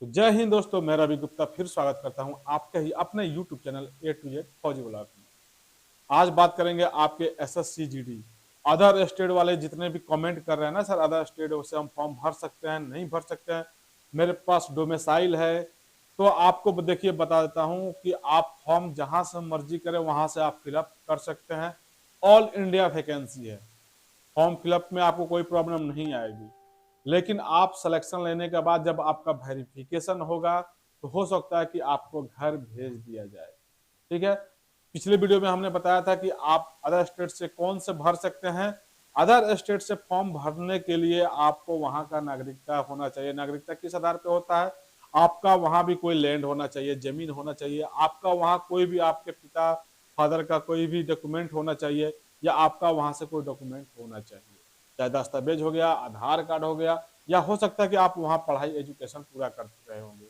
तो जय हिंद दोस्तों, मैं रवि गुप्ता फिर स्वागत करता हूं आपके ही अपने YouTube channel A to Z फौजी ब्लॉग में। आज बात करेंगे आपके एसएससी जीडी अदर स्टेट वाले जितने भी कमेंट कर रहे हैं ना सर, अदर स्टेट से हम फॉर्म भर सकते हैं नहीं भर सकते हैं। मेरे पास डोमिसाइल है, तो आपको देखिए बता देता हूं कि आप फॉर्म जहां से मर्जी करें वहां से आप फिलअप कर सकते हैं। ऑल इंडिया वैकेंसी है, फॉर्म फिलअप में आपको कोई प्रॉब्लम नहीं आएगी। लेकिन आप सिलेक्शन लेने के बाद जब आपका वेरिफिकेशन होगा तो हो सकता है कि आपको घर भेज दिया जाए। ठीक है, पिछले वीडियो में हमने बताया था कि आप अदर स्टेट से कौन से भर सकते हैं। अदर स्टेट से फॉर्म भरने के लिए आपको वहां का नागरिकता होना चाहिए। नागरिकता किस आधार पे होता है? आपका वहां भी कोई लैंड होना चाहिए, जमीन होना चाहिए, आपका वहां कोई भी आपके पिता फादर का कोई भी डॉक्यूमेंट होना चाहिए, या आपका वहां से कोई डॉक्यूमेंट होना चाहिए, चाहे दस्तावेज हो गया, आधार कार्ड हो गया, या हो सकता है कि आप वहां पढ़ाई एजुकेशन पूरा कर रहे होंगे।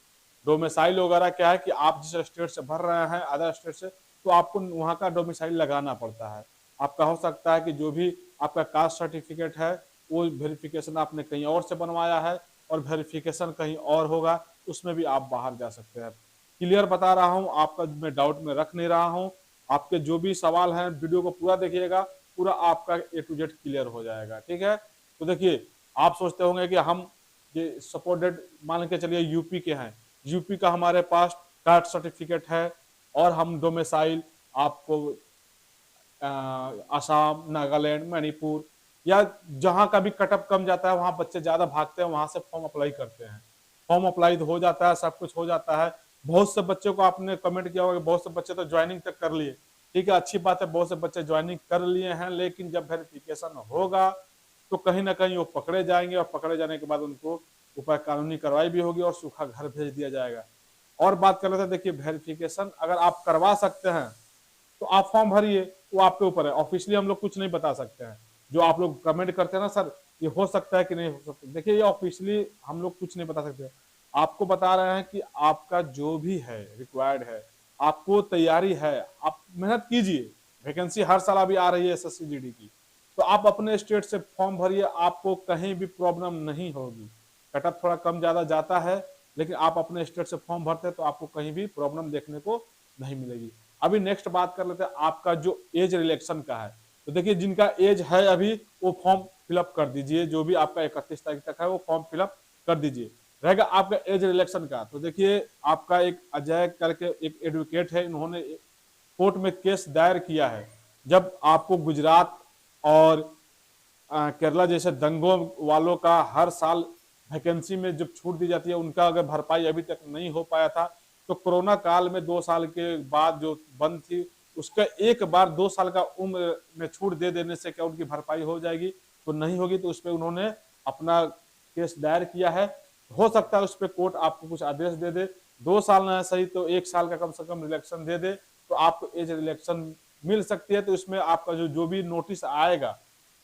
डोमिसाइल वगैरह क्या है कि आप जिस स्टेट से भर रहे हैं अदर स्टेट से, तो आपको वहां का डोमिसाइल लगाना पड़ता है। आपका हो सकता है कि जो भी आपका कास्ट सर्टिफिकेट है वो वेरिफिकेशन आपने कहीं और से बनवाया है और वेरिफिकेशन कहीं और होगा, उसमें भी आप बाहर जा सकते हैं। क्लियर बता रहा हूँ, आपका मैं डाउट में रख नहीं रहा हूँ। आपके जो भी सवाल हैं वीडियो को पूरा देखिएगा, पूरा आपका ए टू जेड क्लियर हो जाएगा। ठीक है, तो देखिए, आप सोचते होंगे कि हम ये सपोर्टेड मान के चलिए यूपी के हैं, यूपी का हमारे पास कास्ट सर्टिफिकेट है और हम डोमिसाइल आपको असम, नागालैंड, मणिपुर या जहां का भी कटअप कम जाता है, वहां बच्चे ज्यादा भागते हैं, वहां से फॉर्म अप्लाई करते हैं। फॉर्म अप्लाई हो जाता है, सब कुछ हो जाता है। बहुत से बच्चों को आपने कमेंट किया होगा, बहुत से बच्चे तो ज्वाइनिंग तक कर लिए। ठीक है, अच्छी बात है, बहुत से बच्चे ज्वाइनिंग कर लिए हैं, लेकिन जब वेरिफिकेशन होगा तो कहीं ना कहीं वो पकड़े जाएंगे और पकड़े जाने के बाद उनको ऊपर कानूनी कार्रवाई भी होगी और सूखा घर भेज दिया जाएगा। और बात कर रहे थे, देखिए वेरिफिकेशन अगर आप करवा सकते हैं तो आप फॉर्म भरिए, वो आपके ऊपर है। ऑफिशियली हम लोग कुछ नहीं बता सकते हैं। जो आप लोग कमेंट करते हैं ना सर, ये हो सकता है कि नहीं हो सकता, देखिए ये ऑफिशियली हम लोग कुछ नहीं बता सकते। आपको बता रहे हैं कि आपका जो भी है रिक्वायर्ड है, आपको तैयारी है, आप मेहनत कीजिए। वैकेंसी हर साल अभी आ रही है एसएससी जीडी की, तो आप अपने स्टेट से फॉर्म भरिए, आपको कहीं भी प्रॉब्लम नहीं होगी। कटअप थोड़ा कम ज्यादा जाता है, लेकिन आप अपने स्टेट से फॉर्म भरते हैं तो आपको कहीं भी प्रॉब्लम देखने को नहीं मिलेगी। अभी नेक्स्ट बात कर लेते हैं आपका जो एज रिलेक्शन का है। तो देखिए, जिनका एज है अभी वो फॉर्म फिलअप कर दीजिए, जो भी आपका 31 तारीख तक है वो फॉर्म फिलअप कर दीजिए। रहेगा आपका एज रिलेक्शन का, तो देखिए आपका एक अजय करके एक एडवोकेट है, इन्होंने कोर्ट में केस दायर किया है। जब आपको गुजरात और केरला जैसे दंगों वालों का हर साल वैकेंसी में जब छूट दी जाती है, उनका अगर भरपाई अभी तक नहीं हो पाया था, तो कोरोना काल में 2 साल के बाद जो बंद थी, उसका एक बार 2 साल का उम्र में छूट दे देने से क्या उनकी भरपाई हो जाएगी? तो नहीं होगी। तो उस पर उन्होंने अपना केस दायर किया है। हो सकता है उस पर कोर्ट आपको कुछ आदेश दे दे, 2 साल ना सही तो 1 साल का कम से कम रिलेक्शन दे दे, तो आपको एज रिलेक्शन मिल सकती है। तो इसमें आपका जो जो भी नोटिस आएगा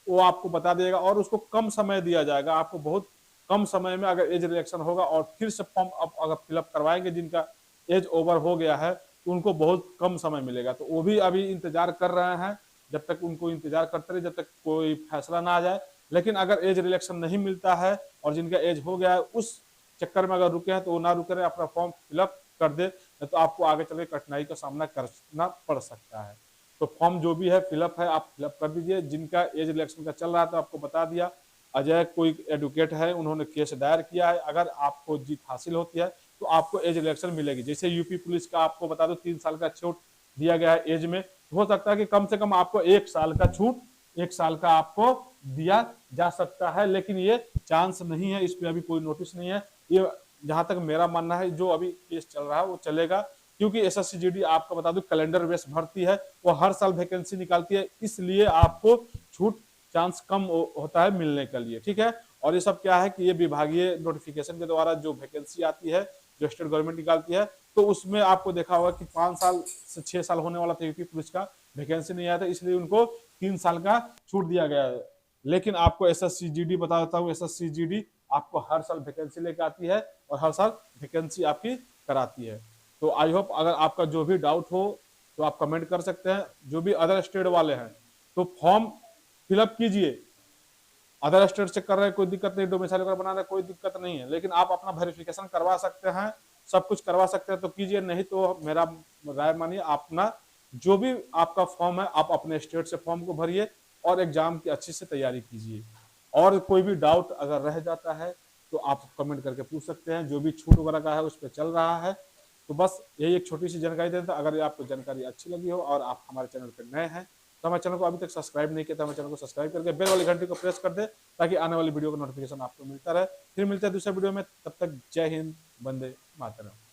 वो आपको बता देगा और उसको कम समय दिया जाएगा। आपको बहुत कम समय में अगर एज रिलेक्शन होगा और फिर से फॉर्म अगर फिलअप करवाएंगे, जिनका एज ओवर हो गया है, तो उनको बहुत कम समय मिलेगा। तो वो भी अभी इंतजार कर रहे हैं, जब तक उनको इंतजार करते रहे, जब तक कोई फैसला ना आ जाए। लेकिन अगर एज रिलेक्शन नहीं मिलता है और जिनका एज हो गया है, उस चक्कर में अगर रुके हैं तो वो ना रुके रहे, अपना फॉर्म फिलअप कर दे, तो आपको आगे चल के कठिनाई का सामना करना पड़ सकता है। तो फॉर्म जो भी है फिलअप है, आप फिलअप कर दीजिए। जिनका एज रिलेक्शन का चल रहा था आपको बता दिया, अजय कोई एडवोकेट है, उन्होंने केस दायर किया है। अगर आपको जीत हासिल होती है तो आपको एज रिलेक्शन मिलेगी। जैसे यूपी पुलिस का आपको बता दो 3 साल का छूट दिया गया है एज में, हो सकता है कि कम से कम आपको 1 साल का छूट, 1 साल का आपको दिया जा सकता है। लेकिन ये चांस नहीं है, इस पर अभी कोई नोटिस नहीं है। ये जहां तक मेरा मानना है, जो अभी केस चल रहा है वो चलेगा, क्योंकि एसएससी जीडी आपको बता दूं कैलेंडर बेस भर्ती है, वो हर साल वैकेंसी निकालती है, इसलिए आपको छूट चांस कम होता है मिलने के लिए। ठीक है, और ये सब क्या है कि ये विभागीय नोटिफिकेशन के द्वारा जो वैकेंसी आती है, जो स्टेट गवर्नमेंट निकालती है, तो उसमें आपको देखा होगा कि 5 साल से 6 साल होने वाला था यूपी पुलिस का, वैकेंसी नहीं आया था, इसलिए उनको 3 साल का छूट दिया गया है। लेकिन आपको एसएससी जीडी बता देता हूँ, एसएससी जीडी आपको हर साल वैकेंसी लेकर आती है और हर साल वैकेंसी आपकी कराती है। तो आई होप अगर आपका जो भी डाउट हो तो आप कमेंट कर सकते हैं। जो भी अदर स्टेट वाले हैं तो फॉर्म फिलअप कीजिए, अदर स्टेट से कर रहे हैं कोई दिक्कत नहीं, डोमिसाइल वगैरह बना रहे हैं कोई दिक्कत नहीं है, लेकिन आप अपना वेरिफिकेशन करवा सकते हैं, सब कुछ करवा सकते हैं तो कीजिए, नहीं तो मेरा राय मानिए अपना जो भी आपका फॉर्म है आप अपने स्टेट से फॉर्म को भरिए और एग्जाम की अच्छी से तैयारी कीजिए। और कोई भी डाउट अगर रह जाता है तो आप कमेंट करके पूछ सकते हैं, जो भी छूट वगैरह का है उस पर चल रहा है। तो बस यही एक छोटी सी जानकारी देता, अगर आपको जानकारी अच्छी लगी हो और आप हमारे चैनल पर नए हैं तो हमारे चैनल को अभी तक सब्सक्राइब नहीं किया तो हमारे चैनल को सब्सक्राइब करके बेल वाली घंटी को प्रेस कर दे ताकि आने वाली वीडियो का नोटिफिकेशन आपको मिलता रहे। फिर मिलते हैं दूसरे वीडियो में, तब तक जय हिंद, वंदे मातरम।